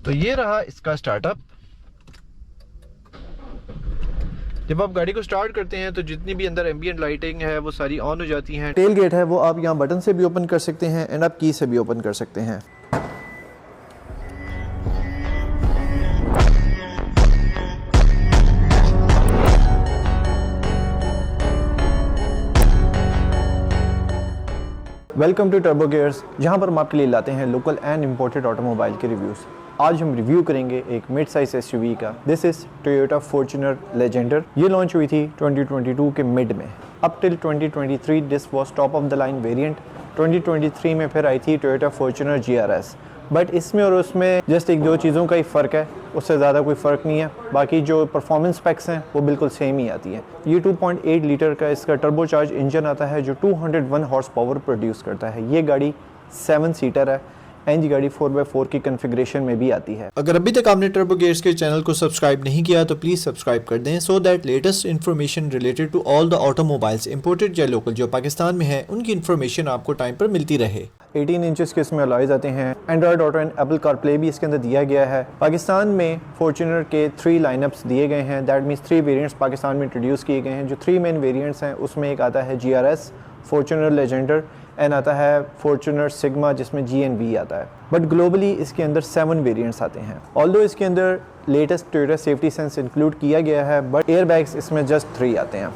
तो ये रहा इसका स्टार्टअप। जब आप गाड़ी को स्टार्ट करते हैं तो जितनी भी अंदर एम्बिएंट लाइटिंग है वो सारी ऑन हो जाती हैं। टेल गेट है वो आप यहाँ बटन से भी ओपन कर सकते हैं एंड आप की से भी ओपन कर सकते हैं। वेलकम टू टर्बो गियर्स, जहाँ पर हम आपके लिए लाते हैं लोकल एंड इम्पोर्टेड ऑटोमोबाइल के रिव्यूज़। आज हम रिव्यू करेंगे एक मिड साइज एसयूवी का। This is Toyota Fortuner Legender. ये लॉन्च हुई थी 2022 के मिड में। Up till 2023 this was top of the line variant. 2023 में फिर आई थी टोयोटा फॉर्च्यूनर GRS। बट इसमें और उसमें जस्ट एक दो चीज़ों का ही फ़र्क है, उससे ज़्यादा कोई फ़र्क नहीं है। बाकी जो परफॉर्मेंस स्पेक्स हैं वो बिल्कुल सेम ही आती है। ये 2.8 लीटर का इसका टर्बोचार्ज इंजन आता है जो 201 हॉर्स पावर प्रोड्यूस करता है। ये गाड़ी 7 सीटर है एंड गाड़ी 4x4 की कॉन्फ़िगरेशन में भी आती है। अगर अभी तक आपने टर्बो गियर्स के चैनल को सब्सक्राइब नहीं किया तो प्लीज़ सब्सक्राइब कर दें so that latest information related to all the automobiles imported या लोकल जो पाकिस्तान में है उनकी इन्फॉर्मेशन आपको टाइम पर मिलती रहे। 18 इंचेस के इसमें अलॉयज आते हैं। Android auto and Apple CarPlay भी इसके अंदर दिया गया है। पाकिस्तान में फॉर्च्यूनर के 3 लाइनअप्स दिए गए हैं। दैट मीन्स 3 वेरिएंट्स पाकिस्तान में इंट्रोड्यूस किए गए हैं। जो 3 मेन वेरिएंट्स हैं उसमें एक आता है GRS, फॉर्च्यूनर लेजेंडर एंड आता है फॉर्च्यूनर सिग्मा जिसमें GNV आता है। बट ग्लोबली इसके अंदर 7 वेरिएंट्स आते हैं। ऑल्दो इसके अंदर latest Toyota safety sense include किया गया है बट एयर बैग्स इसमें जस्ट 3 आते हैं।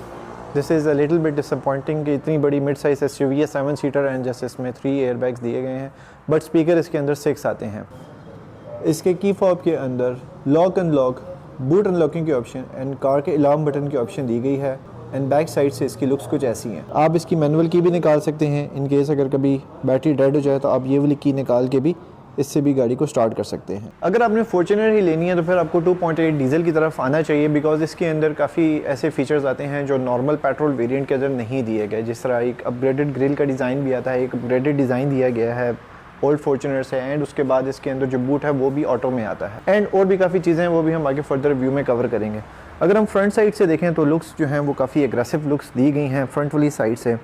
This is a little bit disappointing कि इतनी बड़ी मिड साइज एसयूवी है 7 सीटर एंड जस्ट इसमें 3 एयर बैग्स दिए गए हैं बट स्पीकर इसके अंदर 6 आते हैं। इसके की फॉब के अंदर लॉक अनलॉक, बूट अनलॉकिंग की ऑप्शन एंड कार के अलार्म बटन की ऑप्शन दी गई है। एंड बैक साइड से इसकी लुक्स कुछ ऐसी हैं। आप इसकी मैनुअल की भी निकाल सकते हैं इन केस अगर कभी बैटरी डेड हो जाए तो आप ये वाली की निकाल के भी इससे भी गाड़ी को स्टार्ट कर सकते हैं। अगर आपने फॉर्च्यूनर ही लेनी है तो फिर आपको 2.8 डीजल की तरफ आना चाहिए बिकॉज इसके अंदर काफ़ी ऐसे फीचर्स आते हैं जो नॉर्मल पेट्रोल वेरिएंट के अंदर नहीं दिए गए। जिस तरह एक अपग्रेडेड ग्रिल का डिज़ाइन भी आता है, एक अपग्रेडेड डिज़ाइन दिया गया है ओल्ड फॉर्च्यूनर से एंड उसके बाद इसके अंदर जो बूट है वो भी ऑटो में आता है एंड और भी काफ़ी चीज़ें हैं वो भी हम आगे फर्दर व्यू में कवर करेंगे। अगर हम फ्रंट साइड से देखें तो लुक्स जो हैं वो काफ़ी एग्रेसिव लुक्स दी गई हैं। फ्रंट वाली साइड से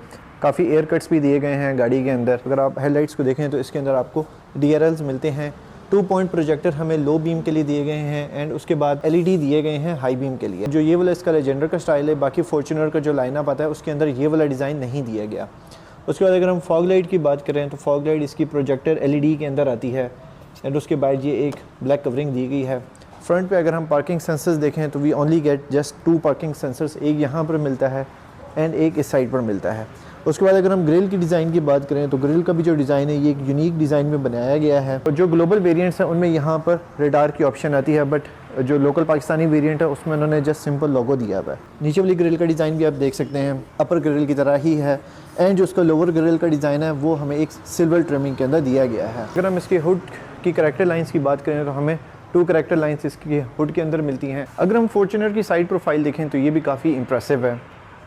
काफ़ी एयर कट्स भी दिए गए हैं गाड़ी के अंदर। अगर आप हेडलाइट्स को देखें तो इसके अंदर आपको DRLs मिलते हैं। 2 पॉइंट प्रोजेक्टर हमें लो बीम के लिए दिए गए हैं एंड उसके बाद LED दिए गए हैं हाई बीम के लिए। जो ये वाला इसका लेजेंडर का स्टाइल है, बाकी फॉर्च्यूनर का जो लाइनअप आता है उसके अंदर ये वाला डिज़ाइन नहीं दिया गया। उसके बाद अगर हम फॉग लाइट की बात करें तो फॉग लाइट इसकी प्रोजेक्टर LED के अंदर आती है एंड उसके बाद ये एक ब्लैक कवरिंग दी गई है। फ्रंट पे अगर हम पार्किंग सेंसर्स देखें तो we only get just 2 parking sensors, एक यहाँ पर मिलता है एंड एक इस साइड पर मिलता है। उसके बाद अगर हम ग्रिल की डिज़ाइन की बात करें तो ग्रिल का भी जो डिज़ाइन है ये एक यूनिक डिज़ाइन में बनाया गया है। और जो ग्लोबल वेरिएंट्स हैं उनमें यहाँ पर रेडार की ऑप्शन आती है बट जो लोकल पाकिस्तानी वेरिएंट है उसमें उन्होंने जस्ट सिंपल लोगो दिया हुआ है। नीचे वाली ग्रिल का डिज़ाइन भी आप देख सकते हैं अपर ग्रिल की तरह ही है एंड जो उसका लोअर ग्रिल का डिज़ाइन है वो हमें एक सिल्वर ट्रिमिंग के अंदर दिया गया है। अगर हम इसके हुड की करैक्टर लाइन्स की बात करें तो हमें 2 करैक्टर लाइन्स इसकी हुड के अंदर मिलती हैं। अगर हम फॉर्च्यूनर की साइड प्रोफाइल देखें तो ये भी काफ़ी इंप्रेसिव है।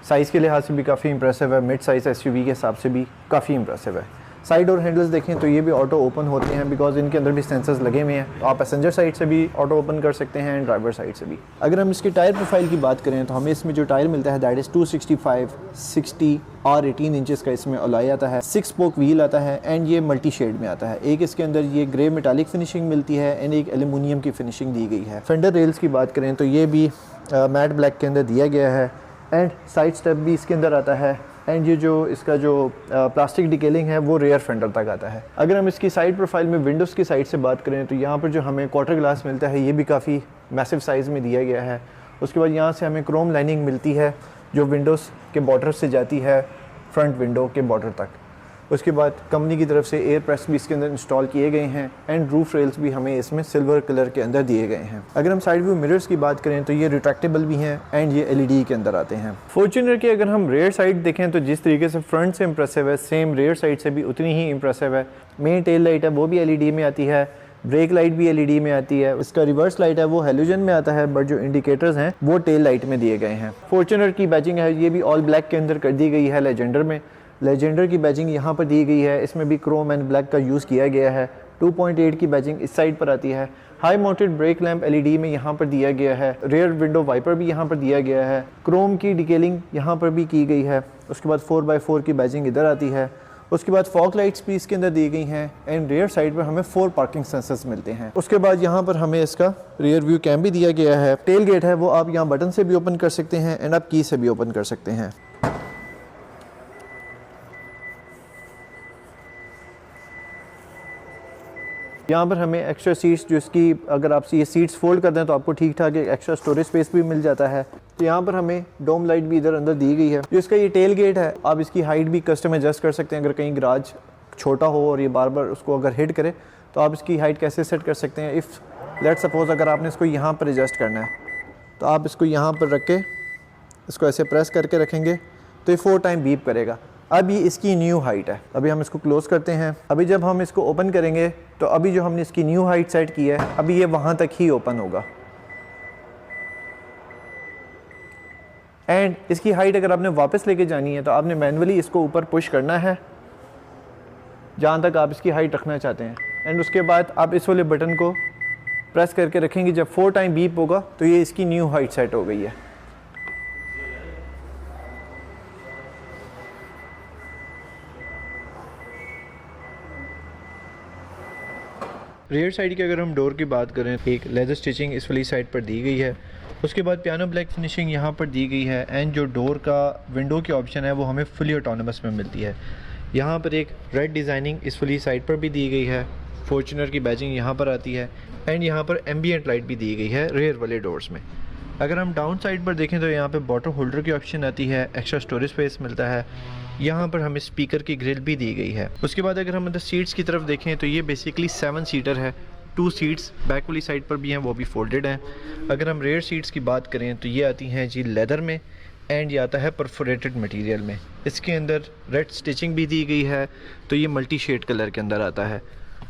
साइज़ के लिहाज से भी काफ़ी इंप्रेसिव है, मिड साइज़ एसयूवी के हिसाब से भी काफ़ी इंप्रेसिव है। साइड और हैंडल्स देखें तो ये भी ऑटो ओपन होते हैं बिकॉज इनके अंदर भी सेंसर्स लगे हुए हैं। तो आप पैसेंजर साइड से भी ऑटो ओपन कर सकते हैं एंड ड्राइवर साइड से भी। अगर हम इसके टायर प्रोफाइल की बात करें तो हमें इसमें जो टायर मिलता है दैट इज़ 265/60 और 18 इंचेस का इसमें अलॉय आता है। 6 स्पोक व्हील आता है एंड ये मल्टी शेड में आता है। एक इसके अंदर ये ग्रे मेटालिक फिनिशिंग मिलती है एंड एक एल्यूमिनियम की फिनिशिंग दी गई है। फेंडर रेल्स की बात करें तो ये भी मैट ब्लैक के अंदर दिया गया है एंड साइड स्टेप भी इसके अंदर आता है एंड ये जो इसका जो प्लास्टिक डिटेलिंग है वो रेयर फेंडर तक आता है। अगर हम इसकी साइड प्रोफाइल में विंडोज़ की साइड से बात करें तो यहाँ पर जो हमें क्वार्टर ग्लास मिलता है ये भी काफ़ी मैसिव साइज़ में दिया गया है। उसके बाद यहाँ से हमें क्रोम लाइनिंग मिलती है जो विंडोज़ के बॉर्डर से जाती है फ्रंट विंडो के बॉर्डर तक। उसके बाद कंपनी की तरफ से एयर प्रेस भी इसके अंदर इंस्टॉल किए गए हैं एंड रूफ रेल्स भी हमें इसमें सिल्वर कलर के अंदर दिए गए हैं। अगर हम साइड व्यू मिरर्स की बात करें तो ये रिट्रैक्टेबल भी हैं एंड ये LED के अंदर आते हैं। फॉर्च्यूनर की अगर हम रेयर साइड देखें तो जिस तरीके से फ्रंट से इंप्रेसिव है सेम रेयर साइड से भी उतनी ही इंप्रेसिव है। मेन टेल लाइट है वो भी LED में आती है, ब्रेक लाइट भी LED में आती है। इसका रिवर्स लाइट है वो हेलोजन में आता है बट जो इंडिकेटर्स हैं वो टेल लाइट में दिए गए हैं। फॉर्च्यूनर की बैजिंग है ये भी ऑल ब्लैक के अंदर कर दी गई है। लेजेंडर में लेजेंडर की बैजिंग यहाँ पर दी गई है, इसमें भी क्रोम एंड ब्लैक का यूज़ किया गया है। 2.8 की बैजिंग इस साइड पर आती है। High mounted break lamp LED में यहाँ पर दिया गया है। रेयर विंडो वाइपर भी यहाँ पर दिया गया है। क्रोम की डिटेलिंग यहाँ पर भी की गई है। उसके बाद 4x4 की बैजिंग इधर आती है। उसके बाद फॉग लाइट्स भी इसके अंदर दी गई हैं एंड रियर साइड पर हमें 4 पार्किंग सेंसर्स मिलते हैं। उसके बाद यहाँ पर हमें इसका रियर व्यू कैम भी दिया गया है। टेल गेट है वो आप यहाँ बटन से भी ओपन कर सकते हैं एंड आप की से भी ओपन कर सकते हैं। यहाँ पर हमें एक्स्ट्रा सीट्स, जो इसकी अगर आप ये सीट्स फोल्ड कर दें तो आपको ठीक ठाक एक एक्स्ट्रा स्टोरेज स्पेस भी मिल जाता है। तो यहाँ पर हमें डोम लाइट भी इधर अंदर दी गई है। जो इसका ये टेल गेट है, आप इसकी हाइट भी कस्टम एडजस्ट कर सकते हैं। अगर कहीं गराज छोटा हो और ये बार बार उसको अगर हिट करे तो आप इसकी हाइट कैसे सेट कर सकते हैं। इफ़ लेट सपोज अगर आपने इसको यहाँ पर एडजस्ट करना है तो आप इसको यहाँ पर रख के इसको ऐसे प्रेस करके रखेंगे तो ये 4 टाइम बीप करेगा। अब ये इसकी न्यू हाइट है। अभी हम इसको क्लोज़ करते हैं। अभी जब हम इसको ओपन करेंगे तो अभी जो हमने इसकी न्यू हाइट सेट की है अभी ये वहाँ तक ही ओपन होगा। एंड इसकी हाइट अगर आपने वापस लेके जानी है तो आपने मैनुअली इसको ऊपर पुश करना है जहाँ तक आप इसकी हाइट रखना चाहते हैं। एंड उसके बाद आप इस वाले बटन को प्रेस करके रखेंगे। जब 4 टाइम बीप होगा तो ये इसकी न्यू हाइट सेट हो गई है। रियर साइड की अगर हम डोर की बात करें, एक लेदर स्टिचिंग इस वाली साइड पर दी गई है। उसके बाद पियानो ब्लैक फिनिशिंग यहाँ पर दी गई है एंड जो डोर का विंडो की ऑप्शन है वो हमें फुली ऑटोनमस में मिलती है। यहाँ पर एक रेड डिज़ाइनिंग इस वाली साइड पर भी दी गई है। फॉर्च्यूनर की बैजिंग यहाँ पर आती है एंड यहाँ पर एम्बियंट लाइट भी दी गई है रेयर वाले डोर्स में। अगर हम डाउन साइड पर देखें तो यहाँ पे बॉटल होल्डर की ऑप्शन आती है, एक्स्ट्रा स्टोरेज स्पेस मिलता है। यहाँ पर हमें स्पीकर की ग्रिल भी दी गई है। उसके बाद अगर हम अंदर सीट्स की तरफ देखें तो ये बेसिकली 7 सीटर है। 2 सीट्स बैक वाली साइड पर भी हैं, वो भी फोल्डेड हैं। अगर हम रेयर सीट्स की बात करें तो ये आती हैं जी लेदर में एंड ये आता है परफोरेटेड मटेरियल में। इसके अंदर रेड स्टिचिंग भी दी गई है तो ये मल्टी शेड कलर के अंदर आता है।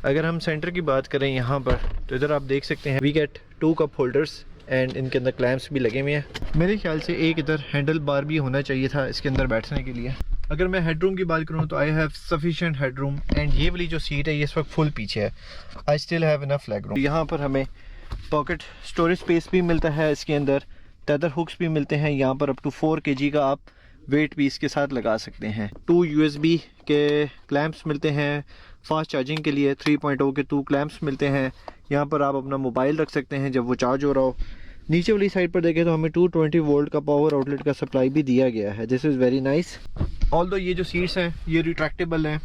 अगर हम सेंटर की बात करें यहाँ पर तो इधर आप देख सकते हैं we get 2 cup holders and इनके अंदर क्लैम्प्स भी लगे हुए हैं। मेरे ख्याल से एक इधर हैंडल बार भी होना चाहिए था इसके अंदर बैठने के लिए। अगर मैं हेडरूम की बात करूँ तो I have sufficient headroom and ये वाली जो सीट है ये इस वक्त फुल पीछे है। I still have enough leg room. यहाँ पर हमें पॉकेट स्टोरेज स्पेस भी मिलता है। इसके अंदर टेदर हुक्स भी मिलते हैं। यहाँ पर अप टू 4 kg का आप वेट भी इसके साथ लगा सकते हैं। 2 USB के क्लैम्प्स मिलते हैं फास्ट चार्जिंग के लिए। 3.0 के 2 क्लैम्प्स मिलते हैं। यहाँ पर आप अपना मोबाइल रख सकते हैं जब वो चार्ज हो रहा हो। नीचे वाली साइड पर देखें तो हमें 220 वोल्ट का पावर आउटलेट का सप्लाई भी दिया गया है। This is very nice. Although ये जो सीट्स हैं ये रिट्रैक्टेबल हैं,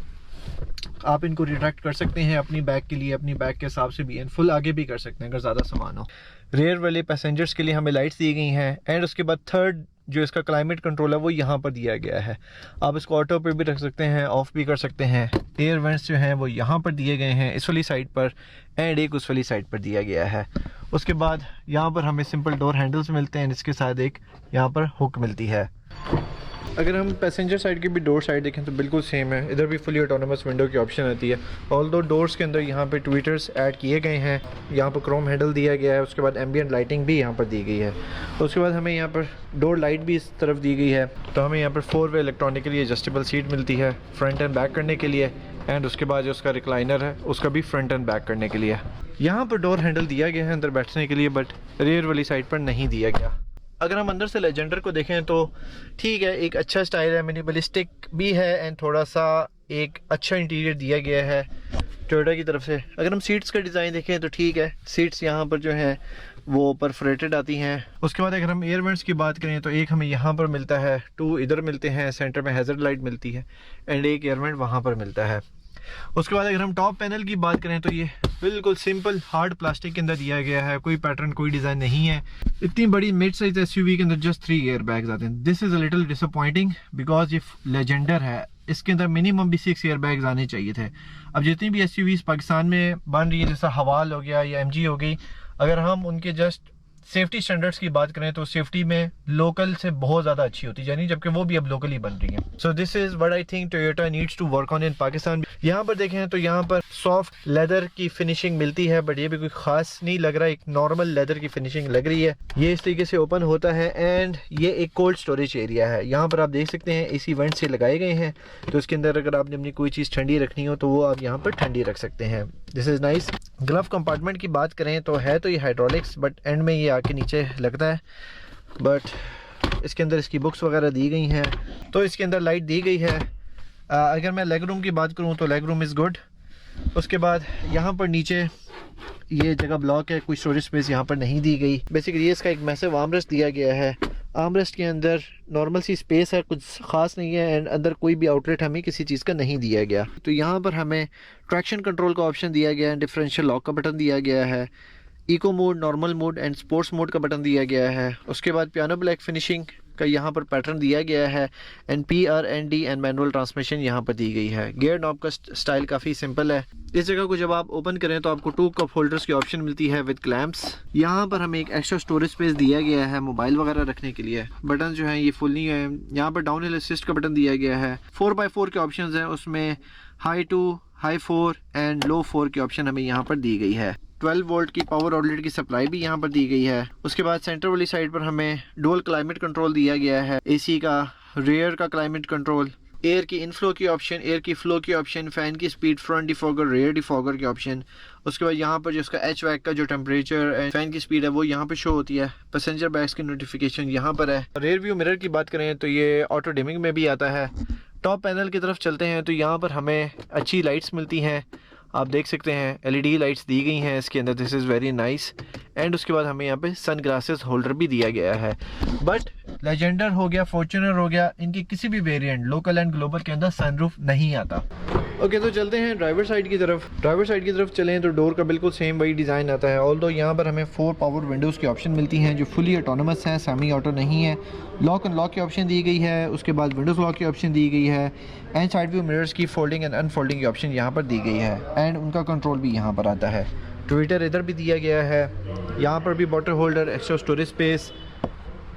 आप इनको रिट्रैक्ट कर सकते हैं अपनी बैग के लिए, अपनी बैग के हिसाब से भी एंड फुल आगे भी कर सकते हैं अगर ज़्यादा सामान हो। रेयर वाले पैसेंजर्स के लिए हमें लाइट्स दी गई हैं एंड उसके बाद थर्ड जो इसका क्लाइमेट कंट्रोल है वो यहाँ पर दिया गया है। आप इसको ऑटो पे भी रख सकते हैं, ऑफ भी कर सकते हैं। एयर वेंट्स जो हैं वो यहाँ पर दिए गए हैं इस वाली साइड पर एंड एक उस वाली साइड पर दिया गया है। उसके बाद यहाँ पर हमें सिंपल डोर हैंडल्स मिलते हैं, इसके साथ एक यहाँ पर हुक मिलती है। अगर हम पैसेंजर साइड की भी डोर साइड देखें तो बिल्कुल सेम है। इधर भी फुली ऑटोनमस विंडो की ऑप्शन आती है। ऑल्दो डोर्स के अंदर यहाँ पे ट्विटर्स ऐड किए गए हैं। यहाँ पर क्रोम हैंडल दिया गया है। उसके बाद एम्बियंट लाइटिंग भी यहाँ पर दी गई है। उसके बाद हमें यहाँ पर डोर लाइट भी इस तरफ दी गई है। तो हमें यहाँ पर 4-वे इलेक्ट्रॉनिकली एडजस्टेबल सीट मिलती है फ्रंट एंड बैक करने के लिए एंड उसके बाद जो उसका रिक्लाइनर है उसका भी फ्रंट एंड बैक करने के लिए। यहाँ पर डोर हैंडल दिया गया है अंदर बैठने के लिए, बट रियर वाली साइड पर नहीं दिया गया। अगर हम अंदर से लेजेंडर को देखें तो ठीक है, एक अच्छा स्टाइल है, मिनिमलिस्टिक भी है एंड थोड़ा सा एक अच्छा इंटीरियर दिया गया है टोयोटा की तरफ से। अगर हम सीट्स का डिज़ाइन देखें तो ठीक है, सीट्स यहाँ पर जो हैं वो परफोरेटेड आती हैं। उसके बाद अगर हम एयर वेंट्स की बात करें तो एक हमें यहाँ पर मिलता है, 2 इधर मिलते हैं, सेंटर में हैज़र्ड लाइट मिलती है एंड एक एयर वेंट वहाँ पर मिलता है। उसके बाद अगर हम टॉप पैनल की बात करें तो ये बिल्कुल सिंपल हार्ड प्लास्टिक के अंदर दिया गया है, कोई पैटर्न कोई डिज़ाइन नहीं है। इतनी बड़ी मिड साइज एसयूवी के अंदर जस्ट 3 एयर बैग्स आते हैं। This is a little disappointing because ये लेजेंडर है, इसके अंदर मिनिमम भी 6 एयर बैग्स आने चाहिए थे। अब जितनी भी एसयूवीज पाकिस्तान में बन रही है, जैसा हवाल हो गया या एमजी हो गई, अगर हम उनके जस्ट सेफ्टी स्टैंडर्ड्स की बात करें तो सेफ्टी में लोकल से बहुत ज़्यादा अच्छी होती है, जबकि वो भी अब लोकल ही बन रही हैं। So this is what I think Toyota needs to work on in Pakistan. यहाँ पर देखें तो यहाँ पर सॉफ्ट लेदर की फिनिशिंग मिलती है, बट ये भी कोई ख़ास नहीं लग रहा है, एक नॉर्मल लेदर की फिनिशिंग लग रही है। ये इस तरीके से ओपन होता है एंड ये एक कोल्ड स्टोरेज एरिया है। यहाँ पर आप देख सकते हैं एसी वेंट से लगाए गए हैं, तो इसके अंदर अगर आपने अपनी कोई चीज़ ठंडी रखनी हो तो वो आप यहाँ पर ठंडी रख सकते हैं। This is nice. Glove compartment की बात करें तो है तो ये हाइड्रोलिक्स, बट एंड में ये आके नीचे लगता है, बट इसके अंदर इसकी बुक्स वगैरह दी गई हैं। तो इसके अंदर लाइट दी गई है। अगर मैं लेग रूम की बात करूँ तो लेग रूम इज़ गुड। उसके बाद यहाँ पर नीचे ये जगह ब्लॉक है, कोई स्टोरेज स्पेस यहाँ पर नहीं दी गई। बेसिकली ये इसका एक मैसिव आर्मरेस्ट दिया गया है। आर्मरेस्ट के अंदर नॉर्मल सी स्पेस है, कुछ ख़ास नहीं है, एंड अंदर कोई भी आउटलेट हमें किसी चीज़ का नहीं दिया गया। तो यहाँ पर हमें ट्रैक्शन कंट्रोल का ऑप्शन दिया गया है, डिफरेंशियल लॉक का बटन दिया गया है, eco mode, normal mode and sports mode का बटन दिया गया है। उसके बाद पियानो ब्लैक फिनिशिंग का यहाँ पर पैटर्न दिया गया है, and PRND and manual transmission यहाँ पर दी गई है। गियर नॉब का स्टाइल काफ़ी सिंपल है। इस जगह को जब आप ओपन करें तो आपको 2 कप होल्डर्स की ऑप्शन मिलती है विद क्लैंप्स। यहाँ पर हमें एक एक्स्ट्रा स्टोरेज स्पेस दिया गया है मोबाइल वगैरह रखने के लिए। बटन जो है ये फुल नहीं है। यहाँ पर डाउन हिल असिस्ट का बटन दिया गया है। 4x4 के ऑप्शन है, उसमें हाई 2, हाई 4 एंड लो 4 की ऑप्शन हमें यहाँ पर दी गई है। 12 वोल्ट की पावर आउटलेट की सप्लाई भी यहाँ पर दी गई है। उसके बाद सेंटर वाली साइड पर हमें डुअल क्लाइमेट कंट्रोल दिया गया है, AC का, रेयर का क्लाइमेट कंट्रोल, एयर की इनफ्लो की ऑप्शन, एयर की फ्लो की ऑप्शन, फैन की speed, front defogger, rear defogger की ऑप्शन। उसके बाद यहाँ पर जो इसका HVAC का जो टेम्परेचर एंड फैन की स्पीड है वो यहाँ पे शो होती है। पैसेंजर बैग्स की नोटिफिकेशन यहाँ पर है। रेयर व्यू मिरर की बात करें तो ये ऑटो डिमिंग में भी आता है। टॉप पैनल की तरफ चलते हैं तो यहाँ पर हमें अच्छी लाइट्स मिलती हैं। आप देख सकते हैं LED लाइट्स दी गई हैं इसके अंदर, this is very nice. And उसके बाद हमें यहाँ पे सन ग्लासेस होल्डर भी दिया गया है। बट लेजेंडर हो गया, फॉर्च्यूनर हो गया, इनकी किसी भी वेरिएंट लोकल एंड ग्लोबल के अंदर सनरूफ नहीं आता। ओके, तो चलते हैं ड्राइवर साइड की तरफ। ड्राइवर साइड की तरफ चलें तो डोर का बिल्कुल सेम वही डिज़ाइन आता है। ऑल्दो यहाँ पर हमें 4 पावर विंडोज़ की ऑप्शन मिलती हैं जो फुली ऑटोनमस हैं, सेमी ऑटो नहीं है। लॉक अनलॉक की ऑप्शन दी गई है। उसके बाद विंडोज़ लॉक की ऑप्शन दी गई है, एंड साइड व्यू मिरर्स की फोल्डिंग एंड अनफोल्डिंग की ऑप्शन यहाँ पर दी गई है, एंड उनका कंट्रोल भी यहाँ पर आता है। ट्विटर इधर भी दिया गया है। यहाँ पर भी bottle holder, extra storage space,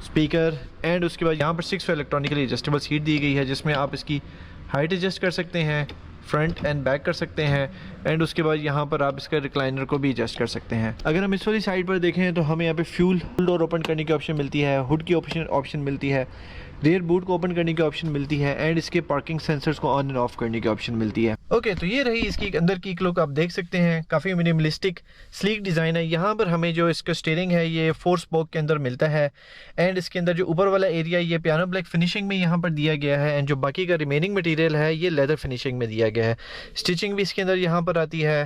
speaker, and उसके बाद यहाँ पर 6 इलेक्ट्रॉनिकली एडजस्टेबल सीट दी गई है जिसमें आप इसकी हाइट एडजस्ट कर सकते हैं, फ्रंट एंड बैक कर सकते हैं, एंड उसके बाद यहाँ पर आप इसका रिक्लाइनर को भी एडजस्ट कर सकते हैं। अगर हम इस वाली साइड पर देखें तो हमें यहाँ पे फ्यूल डोर ओपन करने की ऑप्शन मिलती है, हुड की ऑप्शन मिलती है, रेयर बूट को ओपन करने की ऑप्शन मिलती है, एंड इसके पार्किंग सेंसर्स को ऑन एंड ऑफ करने की ऑप्शन मिलती है। ओके, तो ये रही इसकी अंदर की लुक। आप देख सकते हैं काफ़ी मिनिमलिस्टिक स्लीक डिज़ाइन है। यहाँ पर हमें जो इसका स्टीयरिंग है ये 4 स्पोक के अंदर मिलता है, एंड इसके अंदर जो ऊपर वाला एरिया ये पियानो ब्लैक फिनिशिंग में यहाँ पर दिया गया है, एंड जो बाकी का रिमेनिंग मटेरियल है ये लेदर फिनिशिंग में दिया गया है। स्टिचिंग भी इसके अंदर यहाँ पर आती है।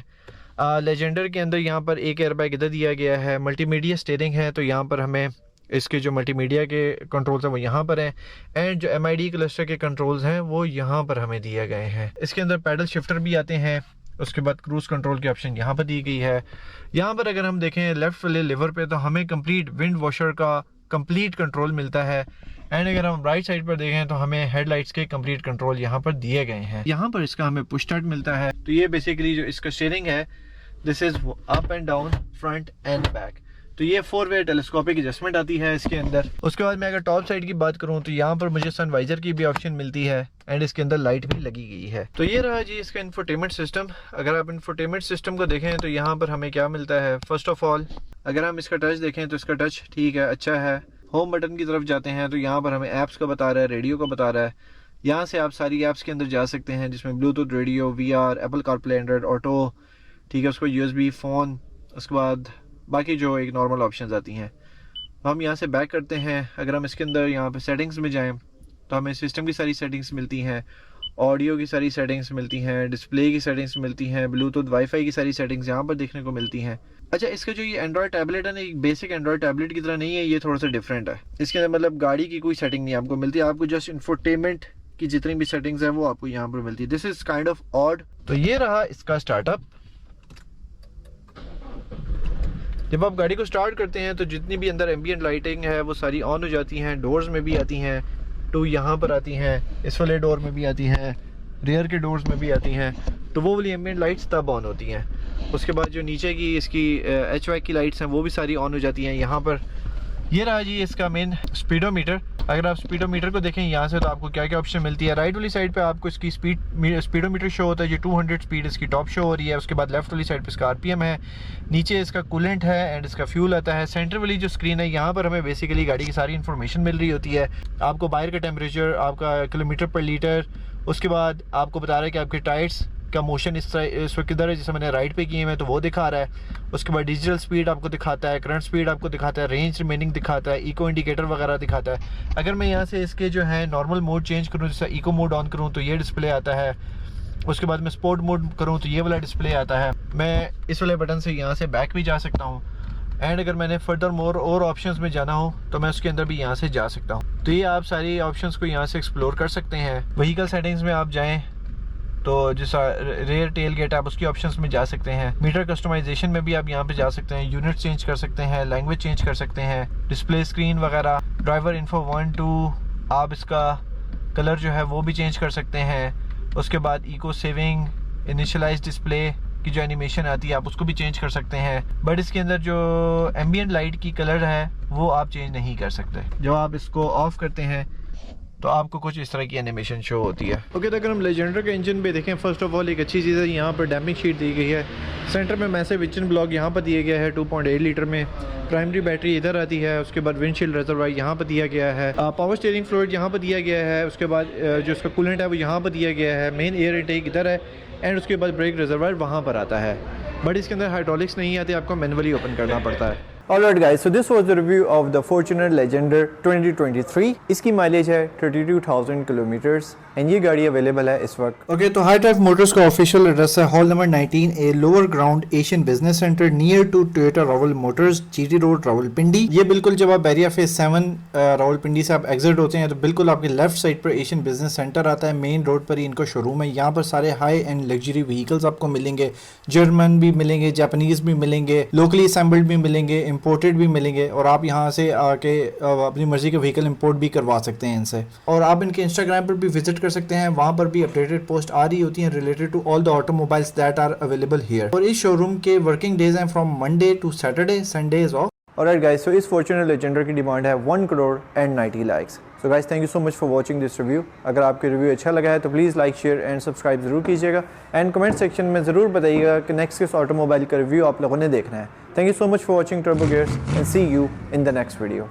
लेजेंडर के अंदर यहाँ पर एक एयरबैग इधर दिया गया है। मल्टीमीडिया स्टीयरिंग है, तो यहाँ पर हमें इसके जो मल्टीमीडिया के कंट्रोल्स हैं वो यहाँ पर हैं, एंड जो MID क्लस्टर के कंट्रोल्स हैं वो यहाँ पर हमें दिए गए हैं। इसके अंदर पैडल शिफ्टर भी आते हैं। उसके बाद क्रूज़ कंट्रोल की ऑप्शन यहाँ पर दी गई है। यहाँ पर अगर हम देखें लेफ़्ट वाले लीवर पे तो हमें कंप्लीट विंड वॉशर का कंप्लीट कंट्रोल मिलता है, एंड अगर हम राइट साइड पर देखें तो हमें हेडलाइट्स के कंप्लीट कंट्रोल यहाँ पर दिए गए हैं। यहाँ पर इसका हमें पुश स्टार्ट मिलता है। तो ये बेसिकली जो इसका स्टीयरिंग है this is up and down, front end back. तो ये 4-वे टेलीस्कोपिक एडजस्टमेंट आती है इसके अंदर। उसके बाद मैं अगर टॉप साइड की बात करूं तो यहाँ पर मुझे सनवाइजर की भी ऑप्शन मिलती है, एंड इसके अंदर लाइट भी लगी गई है। तो ये रहा जी इसका इंफोटेनमेंट सिस्टम। अगर आप इंफोटेनमेंट सिस्टम को देखें तो यहाँ पर हमें क्या मिलता है। फर्स्ट ऑफ ऑल अगर हम इसका टच देखें तो इसका टच ठीक है, अच्छा है। होम बटन की तरफ जाते हैं तो यहाँ पर हमें ऐप्स का बता रहा है, रेडियो का बता रहा है। यहाँ से आप सारी ऐप्स के अंदर जा सकते हैं जिसमें Bluetooth, radio, VR, Apple CarPlay, Android auto, ठीक है, उसको USB, फ़ोन, उसके बाद बाकी जो एक नॉर्मल ऑप्शंस आती हैं। हम यहाँ से बैक करते हैं। अगर हम इसके अंदर यहाँ पे सेटिंग्स में जाएं तो हमें सिस्टम की सारी सेटिंग्स मिलती हैं, ऑडियो की सारी सेटिंग्स मिलती हैं, डिस्प्ले की सेटिंग्स मिलती हैं, ब्लूटूथ, वाईफाई की सारी सेटिंग्स यहाँ पर देखने को मिलती हैं। अच्छा, इसका जो ये एंड्रॉयड टैबलेट है ना, एक बेसिक एंड्रॉयड टैबलेट की तरह नहीं है, ये थोड़ा सा डिफरेंट है। इसके अंदर मतलब गाड़ी की कोई सेटिंग नहीं आपको मिलती, आपको जस्ट इंफोटेनमेंट की जितनी भी सेटिंग्स हैं वो आपको यहाँ पर मिलती है। This is kind of odd. तो ये रहा इसका स्टार्टअप। जब आप गाड़ी को स्टार्ट करते हैं तो जितनी भी अंदर एम्बिएंट लाइटिंग है वो सारी ऑन हो जाती हैं। डोर्स में भी आती हैं, 2 यहाँ पर आती हैं, इस वाले डोर में भी आती हैं, रियर के डोर्स में भी आती हैं। तो वो वाली एम्बिएंट लाइट्स तब ऑन होती हैं। उसके बाद जो नीचे की इसकी HVAC की लाइट्स हैं वो भी सारी ऑन हो जाती हैं यहाँ पर। ये रहा जी इसका मेन स्पीडोमीटर। अगर आप स्पीडोमीटर को देखें यहाँ से तो आपको क्या क्या ऑप्शन मिलती है। राइट वाली साइड पे आपको इसकी स्पीडोमीटर शो होता है जो 200 स्पीड इसकी टॉप शो हो रही है। उसके बाद लेफ्ट वाली साइड पे इसका RPM है, नीचे इसका कूलेंट है, एंड इसका फ्यूल आता है। सेंटर वाली जो स्क्रीन है यहाँ पर हमें बेसिकली गाड़ी की सारी इन्फॉर्मेशन मिल रही होती है। आपको बाहर का टेम्परेचर, आपका किलोमीटर पर लीटर, उसके बाद आपको बता रहा है कि आपके टायर्स का मोशन इस वक्त किधर है, जैसे मैंने राइट पे किए हैं तो वो दिखा रहा है। उसके बाद डिजिटल स्पीड आपको दिखाता है, करंट स्पीड आपको दिखाता है, रेंज रिमेनिंग दिखाता है, इको इंडिकेटर वगैरह दिखाता है। अगर मैं यहाँ से इसके जो है नॉर्मल मोड चेंज करूँ, जैसे इको मोड ऑन करूँ तो ये डिस्प्ले आता है। उसके बाद मैं स्पोर्ट मोड करूँ तो ये वाला डिस्प्ले आता है। मैं इस वाले बटन से यहाँ से बैक भी जा सकता हूँ, एंड अगर मैंने फर्दर मोर और ऑप्शंस में जाना हो तो मैं उसके अंदर भी यहाँ से जा सकता हूँ। तो ये आप सारी ऑप्शंस को यहाँ से एक्सप्लोर कर सकते हैं। व्हीकल सेटिंग्स में आप जाएँ तो जैसा रेयर टेल गेट आप उसकी ऑप्शंस में जा सकते हैं। मीटर कस्टमाइजेशन में भी आप यहाँ पे जा सकते हैं, यूनिट चेंज कर सकते हैं, लैंग्वेज चेंज कर सकते हैं, डिस्प्ले स्क्रीन वगैरह, ड्राइवर इन्फो 1 2, आप इसका कलर जो है वो भी चेंज कर सकते हैं। उसके बाद इको सेविंग, इनिशियलाइज डिस्प्ले की जो एनिमेशन आती है आप उसको भी चेंज कर सकते हैं, बट इसके अंदर जो एम्बियंट लाइट की कलर है वो आप चेंज नहीं कर सकते। जब आप इसको ऑफ करते हैं तो आपको कुछ इस तरह की एनिमेशन शो होती है। ओके, तो अगर हम लेजेंडर के इंजन पे देखें, फर्स्ट ऑफ ऑल एक अच्छी चीज़ है, यहाँ पर डैम्पिंग शीट दी गई है। सेंटर में मैसिव इंजन ब्लॉक यहाँ पर दिया गया है 2.8 लीटर में। प्राइमरी बैटरी इधर आती है। उसके बाद विंडशील्ड रिजर्वायर यहाँ पर दिया गया है। पावर स्टीयरिंग फ्लूइड यहाँ पर दिया गया है। उसके बाद जो इसका कूलेंट है वो यहाँ पर दिया गया है। मेन एयर इनटेक इधर है, एंड उसके बाद ब्रेक रिजर्वायर वहाँ पर आता है, बट इसके अंदर हाइड्रोलिक्स नहीं आते, आपको मैनुअली ओपन करना पड़ता है। Alright guys, so this was the review of the Fortuner Legender 2023। इसकी माइलेज है 32,000 किलोमीटर्स एंड ये गाड़ी अवेलेबल है इस वक्त। ओके, तो हाई ड्राइव मोटर्स का ऑफिशियल एड्रेस है hall number 19A, lower ground Asian business centre, near to Toyota Rawal motors, GT road Rawalpindi. ये बिल्कुल जब आप बैरिया फेज 7 रावलपिंडी से आप एग्जिट होते हैं तो बिल्कुल आपके लेफ्ट साइड पर एशियन बिजनेस सेंटर आता है। मेन रोड पर ही इनका शोरूम है। यहाँ पर सारे हाई एंड लग्जरी व्हीकल्स आपको मिलेंगे, जर्मन भी मिलेंगे, जापानीज भी मिलेंगे, लोकली असेंबल्ड भी मिलेंगे, इंपोर्टेड भी मिलेंगे, और आप यहाँ से आके अपनी मर्जी के व्हीकल इंपोर्ट भी करवा सकते हैं इनसे। और आप इनके इंस्टाग्राम पर भी विजिट कर सकते हैं, वहाँ पर भी अपडेटेड पोस्ट आ रही होती हैं related to all the automobiles that are available here. और इस शोरूम के वर्किंग डेज हैं from Monday to Saturday, Sunday is off. Alright guys, so इस Fortuner Legender की डिमांड है 1 crore and 90 lakhs। So guys, thank you so much for watching this review। अगर आपके review अच्छा लगा है तो please like, share and subscribe ज़रूर कीजिएगा, एंड कमेंट सेक्शन में ज़रूर बताइएगा कि नेक्स्ट किस ऑटोमोबाइल का रिव्यू आप लोगों ने देखना है। Thank you so much for watching Turbo Gears and see you in the next video.